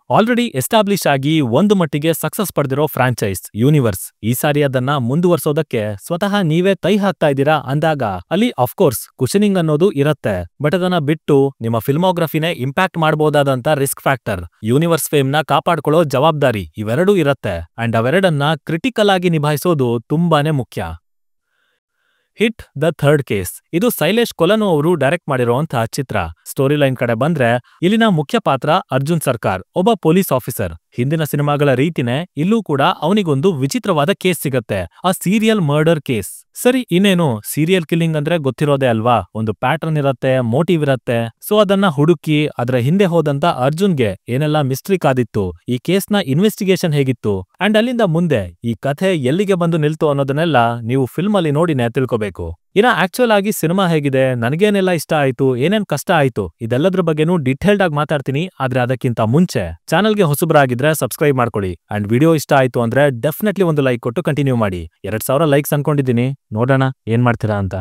Already establish ಆಗಿ ಒಂದು ಮಟ್ಟಿಗೆ ಸಕ್ಸಸ್ ಪಡೆದಿರೋ ಫ್ರಾಂಚೈಸ್ ಯೂನಿವರ್ಸ್ ಈ ಸಾರಿ ಅದನ್ನ ಮುಂದುವರ್ಸೋದಕ್ಕೆ ಸ್ವತಃ ನೀವೇ ಕೈ ಹಾಕ್ತಾ ಇದ್ದೀರಾ ಅಂದಾಗ ಅಲ್ಲಿ ಅಫ್ಕೋರ್ಸ್ ಕುಶನಿಂಗ್ ಅನ್ನೋದು ಇರತ್ತೆ. ಬಟ್ ಅದನ್ನ ಬಿಟ್ಟು ನಿಮ್ಮ ಫಿಲ್ಮೋಗ್ರಫಿನೇ ಇಂಪ್ಯಾಕ್ಟ್ ಮಾಡಬಹುದಾದಂತ ರಿಸ್ಕ್ ಫ್ಯಾಕ್ಟರ್, ಯೂನಿವರ್ಸ್ ಫೇಮ್ನ ಕಾಪಾಡ್ಕೊಳ್ಳೋ ಜವಾಬ್ದಾರಿ ಇವೆರಡೂ ಇರತ್ತೆ. ಅಂಡ್ ಅವೆರಡನ್ನ ಕ್ರಿಟಿಕಲ್ ಆಗಿ ನಿಭಾಯಿಸೋದು ತುಂಬಾನೇ ಮುಖ್ಯ. ಹಿಟ್ ದ ಥರ್ಡ್ ಕೇಸ್ ಇದು ಶೈಲೇಶ್ ಕೊಲನೋ ಅವರು ಡೈರೆಕ್ಟ್ ಮಾಡಿರುವಂತಹ ಚಿತ್ರ. ಸ್ಟೋರಿ ಲೈನ್ ಕಡೆ ಬಂದ್ರೆ ಇಲ್ಲಿನ ಮುಖ್ಯ ಪಾತ್ರ ಅರ್ಜುನ್ ಸರ್ಕಾರ್, ಒಬ್ಬ ಪೊಲೀಸ್ ಆಫೀಸರ್. ಹಿಂದಿನ ಸಿನಿಮಾಗಳ ರೀತಿನೇ ಇಲ್ಲೂ ಕೂಡ ಅವನಿಗೊಂದು ವಿಚಿತ್ರವಾದ ಕೇಸ್ ಸಿಗತ್ತೆ, ಆ ಸೀರಿಯಲ್ ಮರ್ಡರ್ ಕೇಸ್. ಸರಿ, ಇನ್ನೇನು ಸೀರಿಯಲ್ ಕಿಲ್ಲಿಂಗ್ ಅಂದ್ರೆ ಗೊತ್ತಿರೋದೇ ಅಲ್ವಾ, ಒಂದು ಪ್ಯಾಟರ್ನ್ ಇರತ್ತೆ, ಮೋಟಿವ್ ಇರತ್ತೆ. ಸೊ ಅದನ್ನ ಹುಡುಕಿ ಅದರ ಹಿಂದೆ ಹೋದಂತ ಅರ್ಜುನ್ಗೆ ಏನೆಲ್ಲ ಮಿಸ್ಟ್ರಿ ಕಾದಿತ್ತು, ಈ ಕೇಸ್ನ ಇನ್ವೆಸ್ಟಿಗೇಷನ್ ಹೇಗಿತ್ತು, ಅಂಡ್ ಅಲ್ಲಿಂದ ಮುಂದೆ ಈ ಕಥೆ ಎಲ್ಲಿಗೆ ಬಂದು ನಿಲ್ತು ಅನ್ನೋದನ್ನೆಲ್ಲ ನೀವು ಫಿಲ್ಮ್ ಅಲ್ಲಿ ನೋಡಿನೇ ತಿಳ್ಕೋಬೇಕು. ಇನ್ನ ಆಕ್ಚುಯಲ್ ಆಗಿ ಸಿನಿಮಾ ಹೇಗಿದೆ, ನನಗೇನೆಲ್ಲ ಇಷ್ಟ ಆಯ್ತು, ಏನೇನ್ ಕಷ್ಟ ಆಯ್ತು, ಇದೆಲ್ಲದ್ರ ಬಗ್ಗೆನೂ ಡಿಟೇಲ್ಡ್ ಆಗಿ ಮಾತಾಡ್ತೀನಿ. ಆದ್ರೆ ಅದಕ್ಕಿಂತ ಮುಂಚೆ ಚಾನಲ್ಗೆ ಹೊಸಬರಾಗಿದ್ರೆ ಸಬ್ಸ್ಕ್ರೈಬ್ ಮಾಡ್ಕೊಳ್ಳಿ. ಅಂಡ್ ವಿಡಿಯೋ ಇಷ್ಟ ಆಯ್ತು ಅಂದ್ರೆ ಡೆಫಿನೆಟ್ಲಿ ಒಂದು ಲೈಕ್ ಕೊಟ್ಟು ಕಂಟಿನ್ಯೂ ಮಾಡಿ. 2000 ಲೈಕ್ಸ್ ಅನ್ಕೊಂಡಿದ್ದೀನಿ, ನೋಡೋಣ ಏನ್ ಮಾಡ್ತೀರಾ ಅಂತ.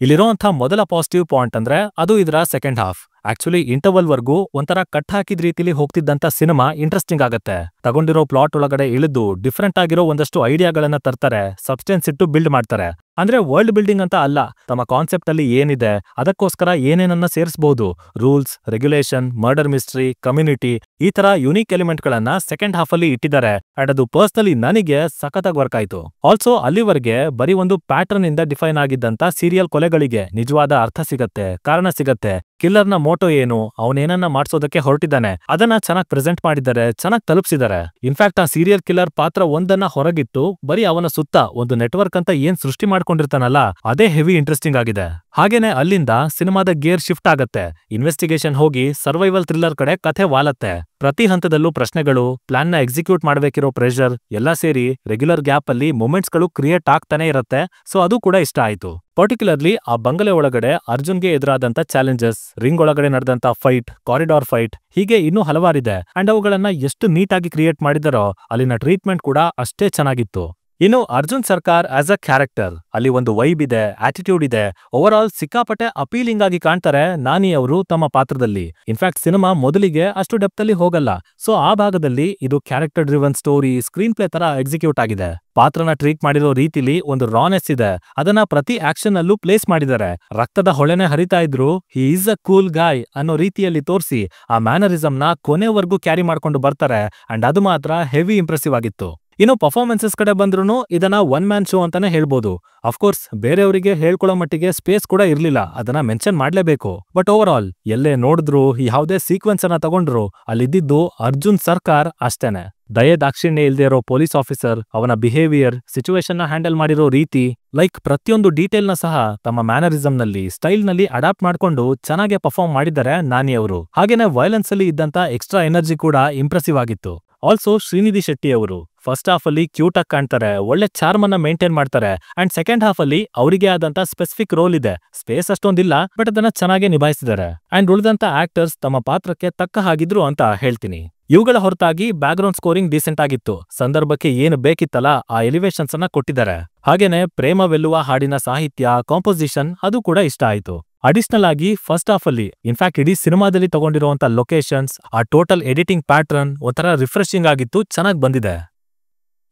ಇಲ್ಲಿರೋಂಥ ಮೊದಲ ಪಾಸಿಟಿವ್ ಪಾಯಿಂಟ್ ಅಂದ್ರೆ ಅದು ಇದರ ಸೆಕೆಂಡ್ ಹಾಫ್. ಆಕ್ಚುಲಿ ಇಂಟರ್ವಲ್ ವರ್ಗೂ ಒಂಥರ ಕಟ್ ಹಾಕಿದ ರೀತಿಲಿ ಹೋಗ್ತಿದ್ದಂತ ಸಿನಿಮಾ ಇಂಟ್ರೆಸ್ಟಿಂಗ್ ಆಗತ್ತೆ. ತಗೊಂಡಿರೋ ಪ್ಲಾಟ್ ಒಳಗಡೆ ಇಳಿದು ಡಿಫ್ರೆಂಟ್ ಆಗಿರೋ ಒಂದಷ್ಟು ಐಡಿಯಾಗಳನ್ನ ತರ್ತಾರೆ, ಸಬ್ಸ್ಟೆನ್ಸ್ ಇಟ್ಟು ಬಿಲ್ಡ್ ಮಾಡ್ತಾರೆ. ಅಂದ್ರೆ ವರ್ಲ್ಡ್ ಬಿಲ್ಡಿಂಗ್ ಅಂತ ಅಲ್ಲ, ತಮ್ಮ ಕಾನ್ಸೆಪ್ಟ್ ಅಲ್ಲಿ ಏನಿದೆ ಅದಕ್ಕೋಸ್ಕರ ಏನೇನನ್ನ ಸೇರಿಸಬಹುದು, rules, regulation, murder mystery, community, ಈ ತರ ಯುನೀಕ್ ಎಲಿಮೆಂಟ್ ಗಳನ್ನ ಸೆಕೆಂಡ್ ಹಾಫ್ ಅಲ್ಲಿ ಇಟ್ಟಿದ್ದಾರೆ. ಅಂಡ್ ಅದು ಪರ್ಸನಲಿ ನನಗೆ ಸಖತ್ತಾಗಿ ವರ್ಕ್ ಆಯ್ತು. ಆಲ್ಸೋ ಅಲ್ಲಿವರೆಗೆ ಬರೀ ಒಂದು ಪ್ಯಾಟರ್ನ್ ಇಂದ ಡಿಫೈನ್ ಆಗಿದ್ದಂತ ಸೀರಿಯಲ್ ಕೊಲೆಗಳಿಗೆ ನಿಜವಾದ ಅರ್ಥ ಸಿಗತ್ತೆ, ಕಾರಣ ಸಿಗತ್ತೆ. ಕಿಲ್ಲರ್ನ ಮೋಟೋ ಏನು, ಅವನೇನನ್ನ ಮಾಡ್ಸೋದಕ್ಕೆ ಹೊರಟಿದ್ದಾನೆ, ಅದನ್ನ ಚೆನ್ನಾಗಿ ಪ್ರೆಸೆಂಟ್ ಮಾಡಿದ್ದಾರೆ, ಚೆನ್ನಾಗಿ ತಲುಪಿಸಿದ್ದಾರೆ. ಇನ್ಫ್ಯಾಕ್ಟ್ ಆ ಸೀರಿಯಲ್ ಕಿಲ್ಲರ್ ಪಾತ್ರ ಒಂದನ್ನ ಹೊರಗಿಟ್ಟು ಬರೀ ಅವನ ಸುತ್ತ ಒಂದು ನೆಟ್ವರ್ಕ್ ಅಂತ ಏನ್ ಸೃಷ್ಟಿ ಮಾಡ್ಕೊಂಡಿರ್ತಾನಲ್ಲ, ಅದೇ ಹೆವಿ ಇಂಟ್ರೆಸ್ಟಿಂಗ್ ಆಗಿದೆ. ಹಾಗೇನೆ ಅಲ್ಲಿಂದ ಸಿನಿಮಾದ ಗೇರ್ ಶಿಫ್ಟ್ ಆಗತ್ತೆ. ಇನ್ವೆಸ್ಟಿಗೇಷನ್ ಹೋಗಿ ಸರ್ವೈವಲ್ ಥ್ರಿಲ್ಲರ್ ಕಡೆ ಕಥೆ ವಾಲತ್ತೆ. ಪ್ರತಿ ಹಂತದಲ್ಲೂ ಪ್ರಶ್ನೆಗಳು, ಪ್ಲಾನ್ ನ ಎಕ್ಸಿಕ್ಯೂಟ್ ಮಾಡಬೇಕಿರೋ ಪ್ರೆಷರ್ ಎಲ್ಲ ಸೇರಿ ರೆಗ್ಯುಲರ್ ಗ್ಯಾಪ್ ಅಲ್ಲಿ ಮೊಮೆಂಟ್ಸ್ ಗಳು ಕ್ರಿಯೇಟ್ ಆಗ್ತಾನೆ ಇರತ್ತೆ. ಸೊ ಅದು ಕೂಡ ಇಷ್ಟ ಆಯ್ತು. ಪರ್ಟಿಕ್ಯುಲರ್ಲಿ ಆ ಬಂಗಲೆ ಒಳಗಡೆ ಅರ್ಜುನ್ಗೆ ಎದುರಾದಂತ ಚಾಲೆಂಜಸ್, ರಿಂಗ್ ಒಳಗಡೆ ನಡೆದಂತ ಫೈಟ್, ಕಾರಿಡಾರ್ ಫೈಟ್, ಹೀಗೆ ಇನ್ನೂ ಹಲವಾರಿದೆ. ಅಂಡ್ ಅವುಗಳನ್ನ ಎಷ್ಟು ನೀಟಾಗಿ ಕ್ರಿಯೇಟ್ ಮಾಡಿದಾರೋ ಅಲ್ಲಿನ ಟ್ರೀಟ್ಮೆಂಟ್ ಕೂಡ ಅಷ್ಟೇ ಚೆನ್ನಾಗಿತ್ತು. ಇನ್ನು ಅರ್ಜುನ್ ಸರ್ಕಾರ್ ಆಸ್ ಅ ಕ್ಯಾರೆಕ್ಟರ್, ಅಲ್ಲಿ ಒಂದು ವೈಬ್ ಇದೆ, ಆಟಿಟ್ಯೂಡ್ ಇದೆ. ಓವರ್ ಆಲ್ ಸಿಕ್ಕಾಪಟ್ಟೆ ಅಪೀಲಿಂಗ್ ಆಗಿ ಕಾಣ್ತಾರೆ ನಾನಿ ಅವರು ತಮ್ಮ ಪಾತ್ರದಲ್ಲಿ. ಇನ್ಫ್ಯಾಕ್ಟ್ ಸಿನಿಮಾ ಮೊದಲಿಗೆ ಅಷ್ಟು ಡೆಪ್ತ್ ಅಲ್ಲಿ ಹೋಗಲ್ಲ. ಸೊ ಆ ಭಾಗದಲ್ಲಿ ಇದು character driven story, screen play ತರ ಎಕ್ಸಿಕ್ಯೂಟ್ ಆಗಿದೆ. ಪಾತ್ರನ ಟ್ರೀಟ್ ಮಾಡಿರೋ ರೀತಿಲಿ ಒಂದು ರಾನೆಸ್ ಇದೆ, ಅದನ್ನ ಪ್ರತಿ ಆಕ್ಷನ್ ಅಲ್ಲೂ ಪ್ಲೇಸ್ ಮಾಡಿದ್ದಾರೆ. ರಕ್ತದ ಹೊಳೆನೆ ಹರಿತಾ ಇದ್ರು ಹಿ ಈಸ್ ಅ ಕೂಲ್ ಗಾಯ್ ಅನ್ನೋ ರೀತಿಯಲ್ಲಿ ತೋರಿಸಿ ಆ ಮ್ಯಾನರಿಸಮ್ ನ ಕೊನೆವರೆಗೂ ಕ್ಯಾರಿ ಮಾಡ್ಕೊಂಡು ಬರ್ತಾರೆ. ಅಂಡ್ ಅದು ಮಾತ್ರ ಹೆವಿ ಇಂಪ್ರೆಸಿವ್ ಆಗಿತ್ತು. ಇನ್ನು ಪರ್ಫಾರ್ಮೆನ್ಸಸ್ ಕಡೆ ಬಂದ್ರೂ ಇದನ್ನ ಒನ್ ಮ್ಯಾನ್ ಶೋ ಅಂತಾನೆ ಹೇಳ್ಬೋದು. ಅಫ್ಕೋರ್ಸ್ ಬೇರೆಯವರಿಗೆ ಹೇಳ್ಕೊಳ್ಳೋ ಮಟ್ಟಿಗೆ ಸ್ಪೇಸ್ ಕೂಡ ಇರ್ಲಿಲ್ಲ, ಅದನ್ನ ಮೆನ್ಷನ್ ಮಾಡ್ಲೇಬೇಕು. ಬಟ್ ಓವರ್ ಆಲ್ ಎಲ್ಲೇ ನೋಡಿದ್ರು, ಯಾವುದೇ ಸೀಕ್ವೆನ್ಸ್ ಅನ್ನ ತಗೊಂಡ್ರು, ಅಲ್ಲಿದ್ದು ಅರ್ಜುನ್ ಸರ್ಕಾರ್ ಅಷ್ಟೇನೆ. ದಯೆ ದಾಕ್ಷಿಣ್ಯ ಇಲ್ದೇ ಇರೋ ಪೊಲೀಸ್ ಆಫೀಸರ್, ಅವನ ಬಿಹೇವಿಯರ್, ಸಿಚುವೇಶನ್ ನ ಹ್ಯಾಂಡಲ್ ಮಾಡಿರೋ ರೀತಿ, ಲೈಕ್ ಪ್ರತಿಯೊಂದು ಡೀಟೇಲ್ ನ ಸಹ ತಮ್ಮ ಮ್ಯಾನರಿಸಮ್ ನಲ್ಲಿ, ಸ್ಟೈಲ್ ನಲ್ಲಿ ಅಡಾಪ್ಟ್ ಮಾಡ್ಕೊಂಡು ಚೆನ್ನಾಗಿ ಪರ್ಫಾರ್ಮ್ ಮಾಡಿದ್ದಾರೆ ನಾನಿ ಅವರು. ಹಾಗೇನೆ ವೈಲೆನ್ಸ್ ಅಲ್ಲಿ ಇದ್ದಂತ ಎಕ್ಸ್ಟ್ರಾ ಎನರ್ಜಿ ಕೂಡ ಇಂಪ್ರೆಸಿವ್ ಆಗಿತ್ತು. ಆಲ್ಸೋ ಶ್ರೀನಿಧಿ ಶೆಟ್ಟಿ ಅವರು ಫಸ್ಟ್ ಹಾಫ್ ಅಲ್ಲಿ ಕ್ಯೂಟ್ ಆಗಿ ಕಾಣ್ತಾರೆ, ಒಳ್ಳೆ ಚಾರ್ಮ್ ಅನ್ನ ಮೇಂಟೈನ್ ಮಾಡ್ತಾರೆ. ಅಂಡ್ ಸೆಕೆಂಡ್ ಹಾಫ್ ಅಲ್ಲಿ ಅವರಿಗೆ ಆದಂತ ಸ್ಪೆಸಿಫಿಕ್ ರೋಲ್ ಇದೆ, ಸ್ಪೇಸ್ ಅಷ್ಟೊಂದಿಲ್ಲ, ಬಟ್ ಅದನ್ನ ಚೆನ್ನಾಗಿ ನಿಭಾಯಿಸಿದ್ದಾರೆ. ಅಂಡ್ ಉಳಿದಂತ ಆಕ್ಟರ್ಸ್ ತಮ್ಮ ಪಾತ್ರಕ್ಕೆ ತಕ್ಕ ಹಾಗಿದ್ರು ಅಂತ ಹೇಳ್ತೀನಿ. ಇವುಗಳ ಹೊರತಾಗಿ ಬ್ಯಾಕ್ ಗ್ರೌಂಡ್ ಸ್ಕೋರಿಂಗ್ ಡೀಸೆಂಟ್ ಆಗಿತ್ತು. ಸಂದರ್ಭಕ್ಕೆ ಏನು ಬೇಕಿತ್ತಲ್ಲ ಆ ಎಲಿವೇಶನ್ಸ್ ಅನ್ನ ಕೊಟ್ಟಿದ್ದಾರೆ. ಹಾಗೇನೆ ಪ್ರೇಮವೆಲ್ಲುವ ಹಾಡಿನ ಸಾಹಿತ್ಯ, ಕಾಂಪೋಸಿಷನ್ ಅದು ಕೂಡ ಇಷ್ಟ ಆಯ್ತು. ಅಡಿಷನಲ್ ಆಗಿ ಫಸ್ಟ್ ಹಾಫ್ ಅಲ್ಲಿ ಇನ್ಫ್ಯಾಕ್ಟ್ ಇಡೀ ಸಿನಿಮಾದಲ್ಲಿ ತಗೊಂಡಿರುವಂತ ಲೊಕೇಶನ್ಸ್, ಆ ಟೋಟಲ್ ಎಡಿಟಿಂಗ್ ಪ್ಯಾಟರ್ನ್ ಒಂಥರ ರಿಫ್ರೆಶಿಂಗ್ ಆಗಿತ್ತು, ಚೆನ್ನಾಗಿ ಬಂದಿದೆ.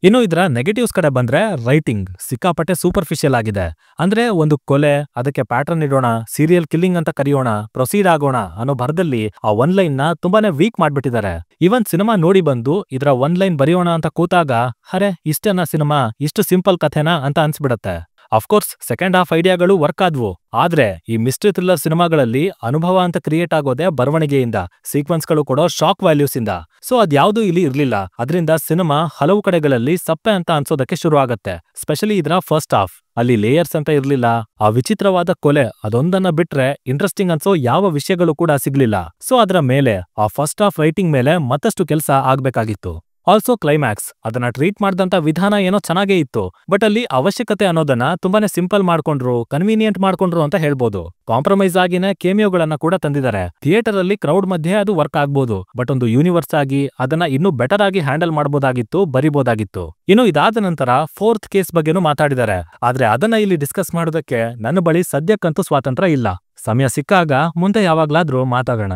ಇನ್ನು ಇದರ ನೆಗೆಟಿವ್ಸ್ ಕಡೆ ಬಂದ್ರೆ ರೈಟಿಂಗ್ ಸಿಕ್ಕಾಪಟ್ಟೆ ಸೂಪರ್ಫಿಷಿಯಲ್ ಆಗಿದೆ. ಅಂದ್ರೆ ಒಂದು ಕೊಲೆ, ಅದಕ್ಕೆ ಪ್ಯಾಟರ್ನ್ ಇಡೋಣ, ಸೀರಿಯಲ್ ಕಿಲ್ಲಿಂಗ್ ಅಂತ ಕರೆಯೋಣ, ಪ್ರೊಸೀಡ್ ಆಗೋಣ ಅನ್ನೋ ಭರದಲ್ಲಿ ಆ ಒನ್ ಲೈನ್ ನ ತುಂಬಾನೇ ವೀಕ್ ಮಾಡ್ಬಿಟ್ಟಿದ್ದಾರೆ. ಇವನ್ ಸಿನಿಮಾ ನೋಡಿ ಬಂದು ಇದರ ಒನ್ ಲೈನ್ ಬರೆಯೋಣ ಅಂತ ಕೂತಾಗ ಅರೆ ಇಷ್ಟೇನಾ ಸಿನಿಮಾ, ಇಷ್ಟು ಸಿಂಪಲ್ ಕಥೆನಾ ಅಂತ ಅನ್ಸ್ಬಿಡತ್ತೆ. ಅಫ್ಕೋರ್ಸ್ ಸೆಕೆಂಡ್ ಹಾಫ್ ಐಡಿಯಾಗಳು ವರ್ಕ್ ಆದ್ವು, ಆದ್ರೆ ಈ ಮಿಸ್ಟ್ರಿ ಥ್ರಿಲ್ಲರ್ ಸಿನಿಮಾಗಳಲ್ಲಿ ಅನುಭವ ಅಂತ ಕ್ರಿಯೇಟ್ ಆಗೋದೇ ಬರವಣಿಗೆಯಿಂದ, ಸೀಕ್ವೆನ್ಸ್ಗಳು ಕೊಡೋ ಶಾಕ್ ವ್ಯಾಲ್ಯೂಸ್ ಇಂದ. ಸೊ ಅದ್ಯಾವುದೂ ಇಲ್ಲಿ ಇರ್ಲಿಲ್ಲ. ಅದರಿಂದ ಸಿನಿಮಾ ಹಲವು ಕಡೆಗಳಲ್ಲಿ ಸಪ್ಪೆ ಅಂತ ಅನ್ಸೋದಕ್ಕೆ ಶುರು ಆಗತ್ತೆ. ಸ್ಪೆಷಲಿ ಇದರ ಫಸ್ಟ್ ಹಾಫ್ ಅಲ್ಲಿ ಲೇಯರ್ಸ್ ಅಂತ ಇರ್ಲಿಲ್ಲ. ಆ ವಿಚಿತ್ರವಾದ ಕೊಲೆ ಅದೊಂದನ್ನ ಬಿಟ್ರೆ ಇಂಟ್ರೆಸ್ಟಿಂಗ್ ಅನ್ಸೋ ಯಾವ ವಿಷಯಗಳು ಕೂಡ ಸಿಗ್ಲಿಲ್ಲ. ಸೊ ಅದರ ಮೇಲೆ ಆ ಫಸ್ಟ್ ಹಾಫ್ ರೈಟಿಂಗ್ ಮೇಲೆ ಮತ್ತಷ್ಟು ಕೆಲಸ ಆಗ್ಬೇಕಾಗಿತ್ತು. ಆಲ್ಸೋ ಕ್ಲೈಮ್ಯಾಕ್ಸ್ ಅದನ್ನ ಟ್ರೀಟ್ ಮಾಡಿದಂತ ವಿಧಾನ ಏನೋ ಚೆನ್ನಾಗೇ ಇತ್ತು, ಬಟ್ ಅಲ್ಲಿ ಅವಶ್ಯಕತೆ ಅನ್ನೋದನ್ನ ತುಂಬಾನೇ ಸಿಂಪಲ್ ಮಾಡ್ಕೊಂಡ್ರು, ಕನ್ವೀನಿಯಂಟ್ ಮಾಡ್ಕೊಂಡ್ರು ಅಂತ ಹೇಳ್ಬೋದು. ಕಾಂಪ್ರಮೈಸ್ ಆಗಿನೇ ಕೇಮಿಯೋಗಳನ್ನ ಕೂಡ ತಂದಿದ್ದಾರೆ. ಥಿಯೇಟರ್ ಅಲ್ಲಿ ಕ್ರೌಡ್ ಮಧ್ಯೆ ಅದು ವರ್ಕ್ ಆಗ್ಬೋದು, ಬಟ್ ಒಂದು ಯೂನಿವರ್ಸ್ ಆಗಿ ಅದನ್ನ ಇನ್ನೂ ಬೆಟರ್ ಆಗಿ ಹ್ಯಾಂಡಲ್ ಮಾಡಬಹುದಾಗಿತ್ತು, ಬರಿಬಹುದಾಗಿತ್ತು. ಇನ್ನು ಇದಾದ ನಂತರ ಫೋರ್ತ್ ಕೇಸ್ ಬಗ್ಗೆನೂ ಮಾತಾಡಿದ್ದಾರೆ, ಆದ್ರೆ ಅದನ್ನ ಇಲ್ಲಿ ಡಿಸ್ಕಸ್ ಮಾಡೋದಕ್ಕೆ ನನ್ನ ಬಳಿ ಸದ್ಯಕ್ಕಂತೂ ಸ್ವಾತಂತ್ರ್ಯ ಇಲ್ಲ. ಸಮಯ ಸಿಕ್ಕಾಗ ಮುಂದೆ ಯಾವಾಗ್ಲಾದ್ರೂ ಮಾತಾಡೋಣ.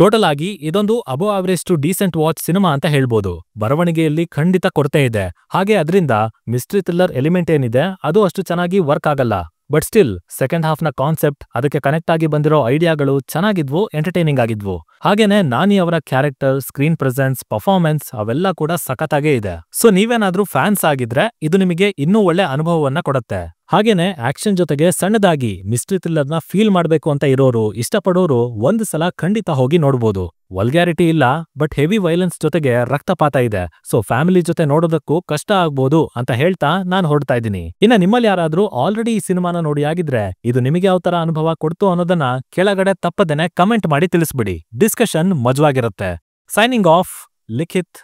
ಟೋಟಲ್ ಆಗಿ ಇದೊಂದು above average to decent watch cinema ಅಂತ ಹೇಳ್ಬೋದು. ಬರವಣಿಗೆಯಲ್ಲಿ ಖಂಡಿತ ಕೊರತೆ ಇದೆ, ಹಾಗೆ ಅದರಿಂದ ಮಿಸ್ಟ್ರಿ ಥ್ರಿಲ್ಲರ್ ಎಲಿಮೆಂಟ್ ಏನಿದೆ ಅದು ಅಷ್ಟು ಚೆನ್ನಾಗಿ ವರ್ಕ್ ಆಗಲ್ಲ. ಬಟ್ ಸ್ಟಿಲ್ ಸೆಕೆಂಡ್ ಹಾಫ್ನ ಕಾನ್ಸೆಪ್ಟ್, ಅದಕ್ಕೆ ಕನೆಕ್ಟ್ ಆಗಿ ಬಂದಿರೋ ಐಡಿಯಾಗಳು ಚೆನ್ನಾಗಿದ್ವು, ಎಂಟರ್ಟೈನಿಂಗ್ ಆಗಿದ್ವು. ಹಾಗೇನೆ ನಾನಿ ಅವರ ಕ್ಯಾರೆಕ್ಟರ್, ಸ್ಕ್ರೀನ್ ಪ್ರೆಸೆನ್ಸ್, ಪರ್ಫಾರ್ಮೆನ್ಸ್ ಅವೆಲ್ಲ ಕೂಡ ಸಖತ್ತಾಗೇ ಇದೆ. ಸೊ ನೀವೇನಾದ್ರೂ ಫ್ಯಾನ್ಸ್ ಆಗಿದ್ರೆ ಇದು ನಿಮಗೆ ಇನ್ನೂ ಒಳ್ಳೆ ಅನುಭವವನ್ನ ಕೊಡುತ್ತೆ. ಹಾಗೇನೆ ಆಕ್ಷನ್ ಜೊತೆಗೆ ಸಣ್ಣದಾಗಿ ಮಿಸ್ಟ್ರಿ ಥ್ರಿಲ್ಲರ್ನ ಫೀಲ್ ಮಾಡ್ಬೇಕು ಅಂತ ಇರೋರು, ಇಷ್ಟಪಡೋರು ಒಂದು ಸಲ ಖಂಡಿತ ಹೋಗಿ ನೋಡ್ಬೋದು. ವಲ್ಗ್ಯಾರಿಟಿ ಇಲ್ಲ, ಬಟ್ ಹೆವಿ ವೈಲೆನ್ಸ್ ಜೊತೆಗೆ ರಕ್ತಪಾತ ಇದೆ. ಸೊ ಫ್ಯಾಮಿಲಿ ಜೊತೆ ನೋಡೋದಕ್ಕೂ ಕಷ್ಟ ಆಗ್ಬೋದು ಅಂತ ಹೇಳ್ತಾ ನಾನು ಹೊರಡ್ತಾ ಇದ್ದೀನಿ. ಇನ್ನ ನಿಮ್ಮಲ್ಲಿ ಯಾರಾದ್ರೂ ಆಲ್ರೆಡಿ ಈ ಸಿನಿಮಾನ ನೋಡಿ ಆಗಿದ್ರೆ ಇದು ನಿಮಗೆ ಯಾವ ತರ ಅನುಭವ ಕೊಡ್ತು ಅನ್ನೋದನ್ನ ಕೆಳಗಡೆ ತಪ್ಪದೇನೆ ಕಮೆಂಟ್ ಮಾಡಿ ತಿಳಿಸ್ಬಿಡಿ. ಡಿಸ್ಕಷನ್ ಮಜವಾಗಿರುತ್ತೆ. ಸೈನಿಂಗ್ ಆಫ್, ಲಿಖಿತ್.